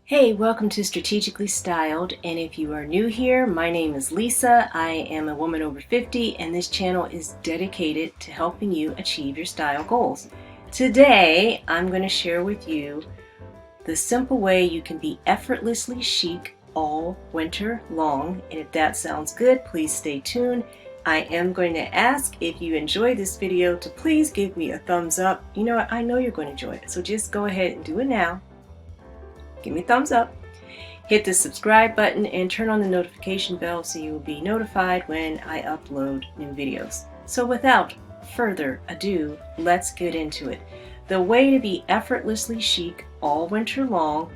Hey, welcome to Strategically Styled, and if you are new here, my name is Lisa. I am a woman over 50, and this channel is dedicated to helping you achieve your style goals. Today, I'm going to share with you the simple way you can be effortlessly chic all winter long, and if that sounds good, please stay tuned. I am going to ask if you enjoy this video to please give me a thumbs up. You know what? I know you're going to enjoy it, so just go ahead and do it now. Give me a thumbs up, hit the subscribe button, and turn on the notification bell so you will be notified when I upload new videos. So without further ado, let's get into it. The way to be effortlessly chic all winter long,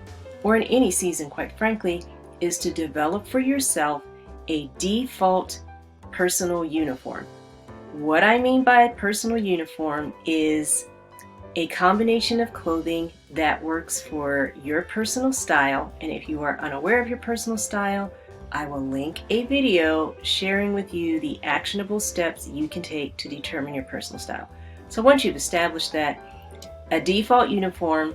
or in any season quite frankly, is to develop for yourself a default personal uniform. What I mean by personal uniform is a combination of clothing that works for your personal style, and if you are unaware of your personal style, I will link a video sharing with you the actionable steps you can take to determine your personal style. So once you've established that, a default uniform,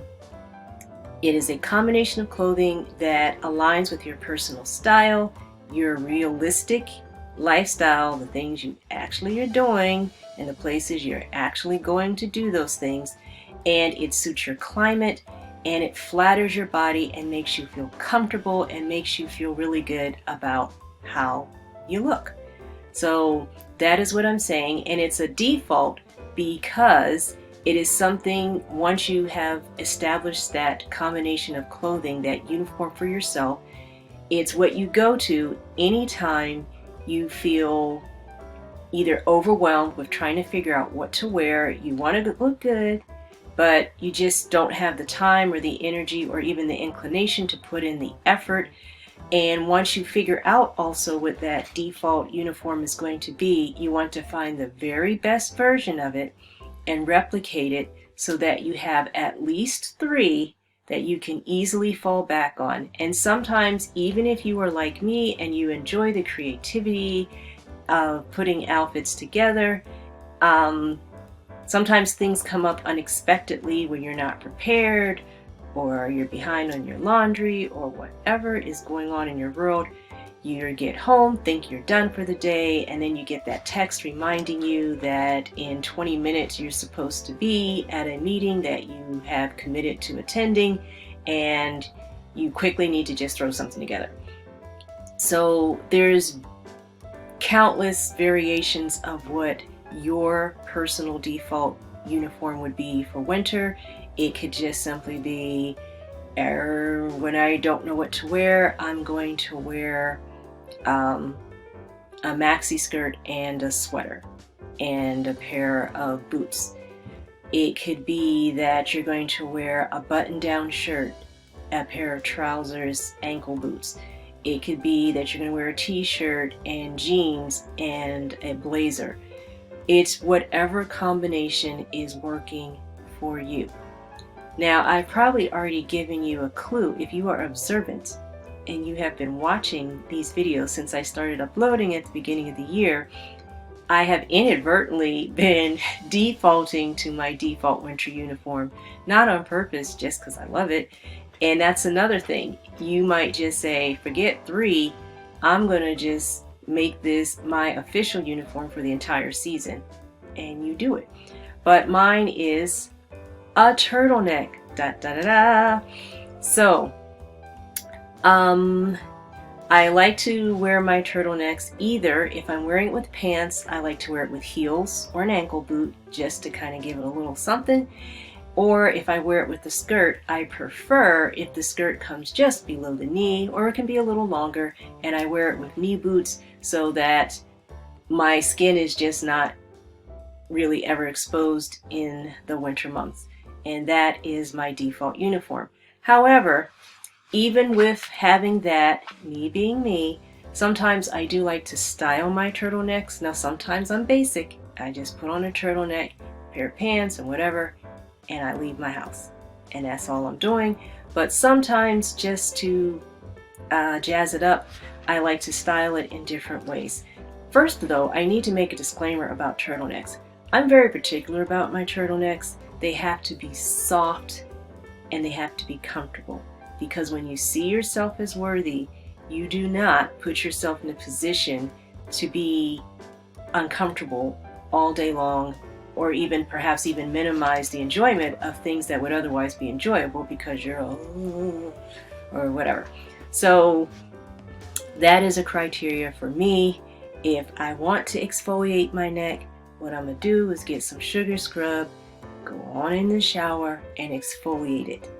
it is a combination of clothing that aligns with your personal style, your realistic lifestyle, the things you actually are doing, and the places you're actually going to do those things, and it suits your climate, and it flatters your body and makes you feel comfortable and makes you feel really good about how you look. So that is what I'm saying, and it's a default because it is something, once you have established that combination of clothing, that uniform for yourself, it's what you go to anytime you feel either overwhelmed with trying to figure out what to wear, you want to look good, but you just don't have the time or the energy or even the inclination to put in the effort. And once you figure out also what that default uniform is going to be, you want to find the very best version of it and replicate it so that you have at least 3 that you can easily fall back on. And sometimes, even if you are like me and you enjoy the creativity of putting outfits together, sometimes things come up unexpectedly when you're not prepared, or you're behind on your laundry, or whatever is going on in your world. You get home, think you're done for the day, and then you get that text reminding you that in 20 minutes you're supposed to be at a meeting that you have committed to attending, and you quickly need to just throw something together. So there's countless variations of what your personal default uniform would be for winter. It could just simply be, when I don't know what to wear, I'm going to wear a maxi skirt and a sweater and a pair of boots. It could be that you're going to wear a button-down shirt, a pair of trousers, ankle boots. It could be that you're going to wear a t-shirt and jeans and a blazer. It's whatever combination is working for you. Now, I've probably already given you a clue. If you are observant and you have been watching these videos since I started uploading at the beginning of the year, I have inadvertently been defaulting to my default winter uniform, not on purpose, just because I love it. And that's another thing. You might just say, forget 3, I'm going to just make this my official uniform for the entire season, and you do it. But mine is a turtleneck. Da, da, da, da. So I like to wear my turtlenecks either, if I'm wearing it with pants, I like to wear it with heels or an ankle boot just to kind of give it a little something. Or if I wear it with the skirt, I prefer if the skirt comes just below the knee, or it can be a little longer, and I wear it with knee boots so that my skin is just not really ever exposed in the winter months. And that is my default uniform. However, even with having that, me being me, sometimes I do like to style my turtlenecks. Now sometimes I'm basic. I just put on a turtleneck, a pair of pants and whatever, and I leave my house, and that's all I'm doing. But sometimes, just to jazz it up, I like to style it in different ways. First though, I need to make a disclaimer about turtlenecks. I'm very particular about my turtlenecks. They have to be soft and they have to be comfortable. because when you see yourself as worthy, you do not put yourself in a position to be uncomfortable all day long, or even perhaps even minimize the enjoyment of things that would otherwise be enjoyable because you're or whatever. So that is a criteria for me. If I want to exfoliate my neck, what I'm gonna do is get some sugar scrub, go on in the shower and exfoliate it.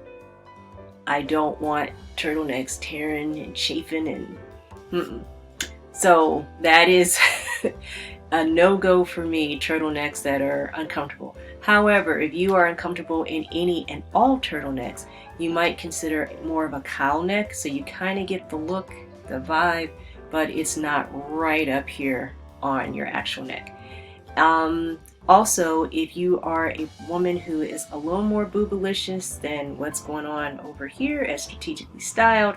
I don't want turtlenecks tearing and chafing and So that is a no-go for me, turtlenecks that are uncomfortable. However, if you are uncomfortable in any and all turtlenecks, you might consider more of a cowl neck, so you kind of get the look, the vibe, but it's not right up here on your actual neck. Also, if you are a woman who is a little more boobylicious than what's going on over here at Strategically Styled,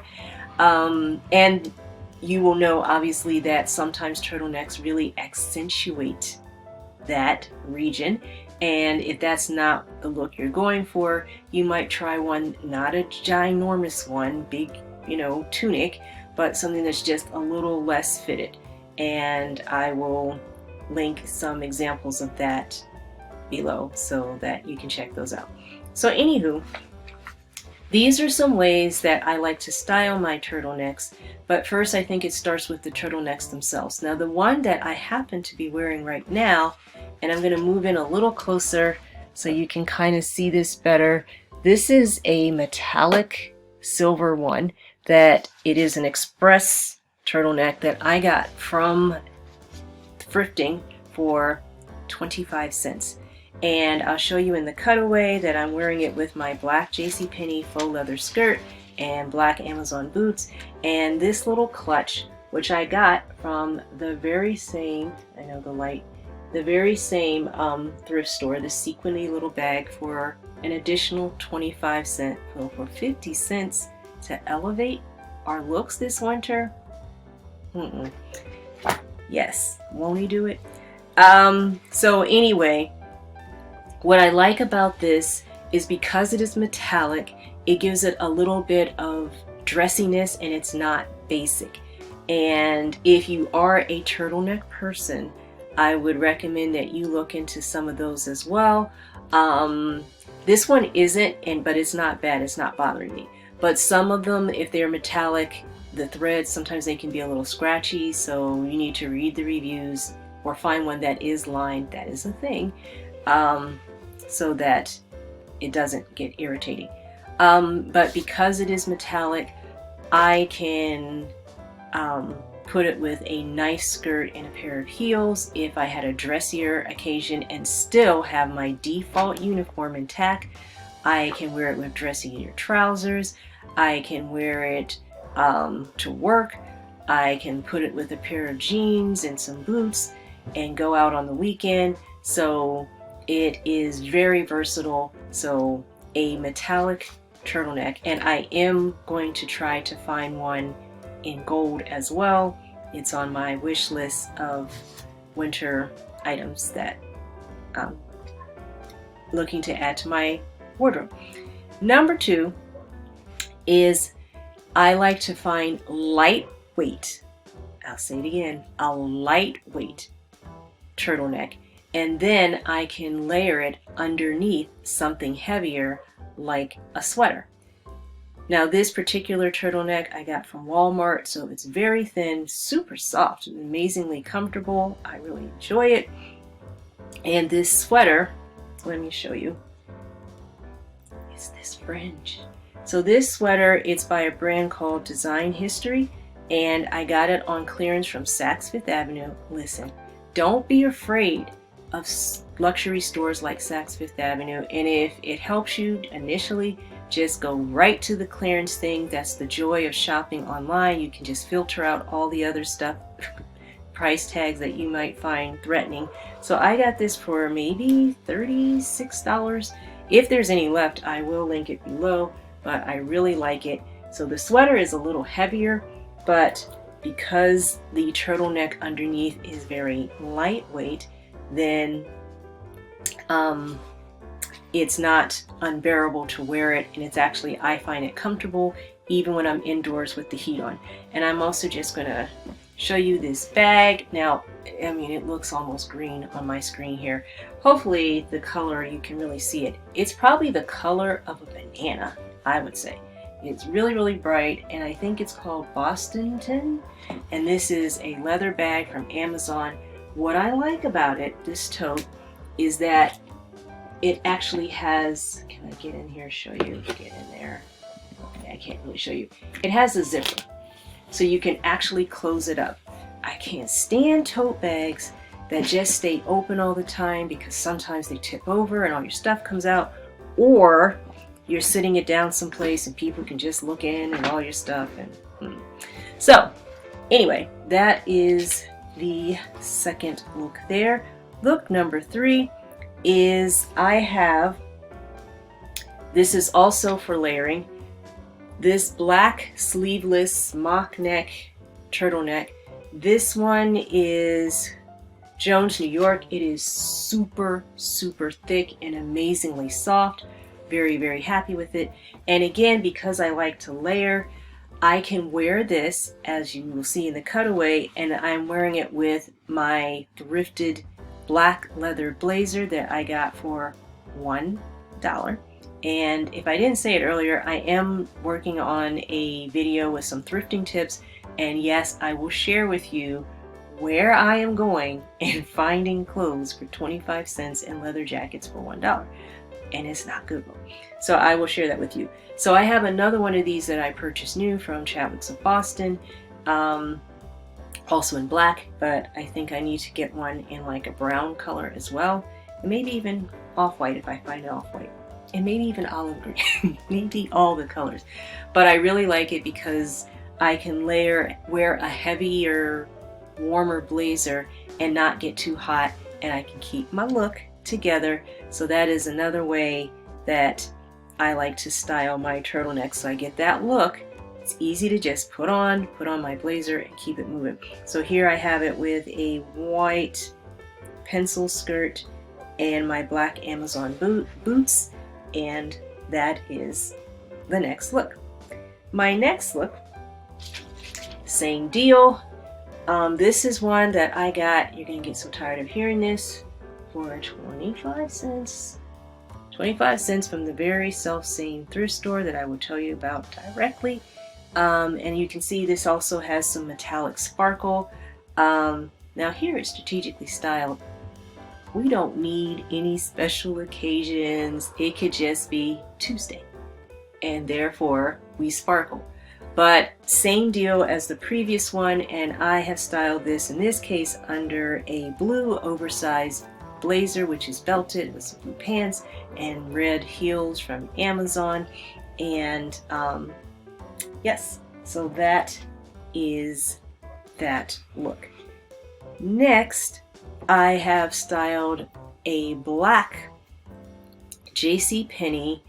and you will know obviously that sometimes turtlenecks really accentuate that region, and if that's not the look you're going for, you might try one, not a ginormous one, big, tunic, but something that's just a little less fitted. And I will link some examples of that below so that you can check those out. So anywho, these are some ways that I like to style my turtlenecks, but first I think it starts with the turtlenecks themselves. Now the one that I happen to be wearing right now, and I'm going to move in a little closer so you can kind of see this better. This is a metallic silver one that it is an express turtleneck that I got from thrifting for 25 cents. And I'll show you in the cutaway that I'm wearing it with my black JCPenney faux leather skirt and black Amazon boots, and this little clutch, which I got from the very same, the very same thrift store, the sequiny little bag, for an additional 25 cents, so for 50 cents to elevate our looks this winter. Yes, won't he do it? So anyway, what I like about this is because it is metallic, it gives it a little bit of dressiness and it's not basic. And if you are a turtleneck person, I would recommend that you look into some of those as well. This one isn't, but it's not bad, it's not bothering me. But some of them, if they're metallic, the threads, sometimes they can be a little scratchy, so you need to read the reviews or find one that is lined, that is a thing, so that it doesn't get irritating. But because it is metallic, I can put it with a nice skirt and a pair of heels if I had a dressier occasion and still have my default uniform intact. I can wear it with dressier trousers. I can wear it to work. I can put it with a pair of jeans and some boots and go out on the weekend. So it is very versatile. So a metallic turtleneck, and I am going to try to find one in gold as well. It's on my wish list of winter items that I'm looking to add to my wardrobe. Number 2 is I like to find lightweight, I'll say it again, a lightweight turtleneck, and then I can layer it underneath something heavier like a sweater. Now this particular turtleneck I got from Walmart, so it's very thin, super soft, and amazingly comfortable. I really enjoy it. And this sweater, let me show you, is this fringe. So this sweater, it's by a brand called Design History, and I got it on clearance from Saks Fifth Avenue. Listen, don't be afraid of luxury stores like Saks Fifth Avenue, and if it helps you initially, just go right to the clearance thing. That's the joy of shopping online. You can just filter out all the other stuff, price tags that you might find threatening. So I got this for maybe $36. If there's any left, I will link it below, but I really like it. So the sweater is a little heavier, but because the turtleneck underneath is very lightweight, then it's not unbearable to wear it, and it's actually, I find it comfortable even when I'm indoors with the heat on. And I'm also just gonna show you this bag. Now, I mean, it looks almost green on my screen here. Hopefully the color, you can really see it. It's probably the color of a banana, I would say. It's really, really bright, and I think it's called Bostonton. And this is a leather bag from Amazon. What I like about it, this tote, is that it actually has, can I get in here, show you, get in there. Okay, I can't really show you. It has a zipper, so you can actually close it up. I can't stand tote bags that just stay open all the time, because sometimes they tip over and all your stuff comes out, or you're sitting it down someplace and people can just look in and all your stuff. And So anyway, that is the second look there. Look number 3 is I have, this is also for layering, this black sleeveless mock neck turtleneck. This one is Jones, New York. It is super, super thick and amazingly soft. Very, very happy with it. And again, because I like to layer, I can wear this, as you will see in the cutaway, and I'm wearing it with my thrifted black leather blazer that I got for $1. And if I didn't say it earlier, I am working on a video with some thrifting tips, and yes, I will share with you where I am going and finding clothes for 25 cents and leather jackets for $1. And it's not Google. So I will share that with you. So I have another one of these that I purchased new from Chadwick's of Boston, also in black, but I think I need to get one in like a brown color as well, and maybe even off-white if I find it off-white, and maybe even olive green, maybe all the colors. But I really like it because I can wear a heavier, warmer blazer and not get too hot, and I can keep my look together. So that is another way that I like to style my turtleneck, so I get that look. It's easy to just put on my blazer and keep it moving. So here I have it with a white pencil skirt and my black Amazon boots, and that is the next look. My next look, same deal. This is one that I got, you're gonna get so tired of hearing this, for 25 cents. 25 cents from the very self-same thrift store that I will tell you about directly. And you can see this also has some metallic sparkle. Now here it's strategically styled. We don't need any special occasions. It could just be Tuesday, and therefore we sparkle. But same deal as the previous one, and I have styled this in this case under a blue oversized blazer, which is belted with some blue pants and red heels from Amazon. And yes, so that is that look. Next, I have styled a black JCPenney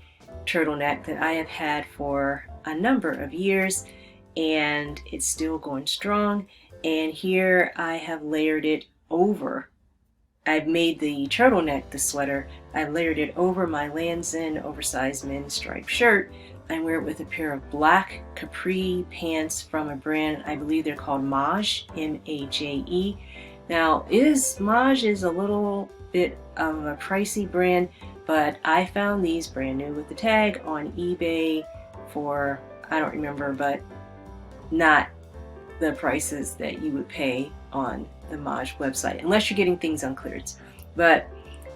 turtleneck that I have had for a number of years, and it's still going strong. And here I have layered it over. I've made the turtleneck the sweater. I've layered it over my Lands' End oversized men's striped shirt. I wear it with a pair of black capri pants from a brand, I believe they're called Maj, M-A-J-E. Now, Maj is a little bit of a pricey brand, but I found these brand new with the tag on eBay for, I don't remember, but not the prices that you would pay on the Maj website, unless you're getting things on clearance. But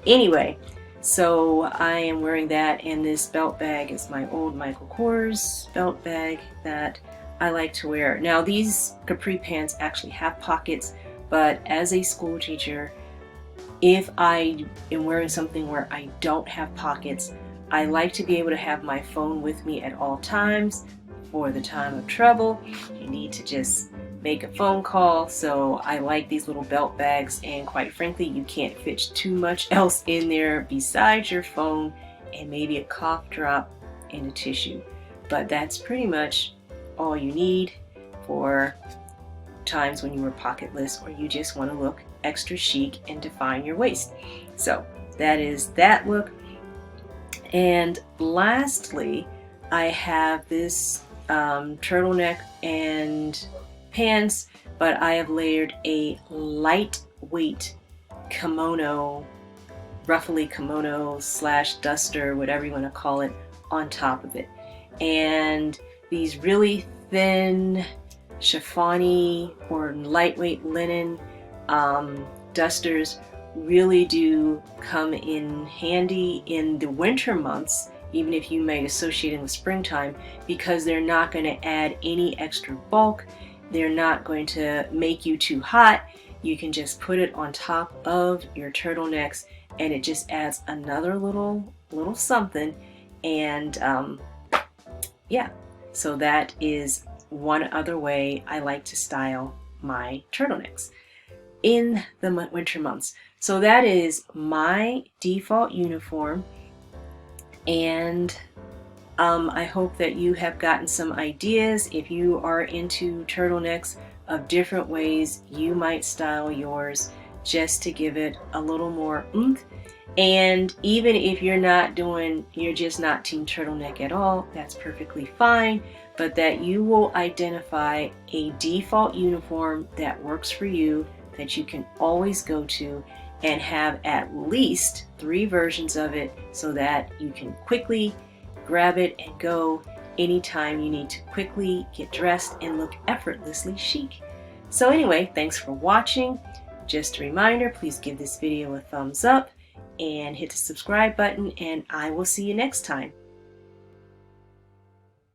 anyway, so I am wearing that, and this belt bag is my old Michael Kors belt bag that I like to wear. Now these capri pants actually have pockets, but as a school teacher, if I am wearing something where I don't have pockets, I like to be able to have my phone with me at all times for the time of trouble. You need to just make a phone call. So I like these little belt bags, and quite frankly, you can't fit too much else in there besides your phone and maybe a cough drop and a tissue. But that's pretty much all you need for times when you were pocketless or you just want to look extra chic and define your waist. So that is that look. And lastly, I have this turtleneck and pants, but I have layered a lightweight kimono, ruffly kimono slash duster, whatever you want to call it, on top of it. And these really thin chiffony or lightweight linen dusters really do come in handy in the winter months, even if you might associate in the springtime, because they're not going to add any extra bulk. They're not going to make you too hot. You can just put it on top of your turtlenecks and it just adds another little something. And yeah, so that is one other way I like to style my turtlenecks in the winter months. So that is my default uniform, and I hope that you have gotten some ideas, if you are into turtlenecks, of different ways you might style yours just to give it a little more oomph. And even if you're just not team turtleneck at all, that's perfectly fine, but that you will identify a default uniform that works for you, that you can always go to, and have at least 3 versions of it so that you can quickly grab it and go anytime you need to quickly get dressed and look effortlessly chic. So anyway, thanks for watching. Just a reminder, please give this video a thumbs up and hit the subscribe button, and I will see you next time.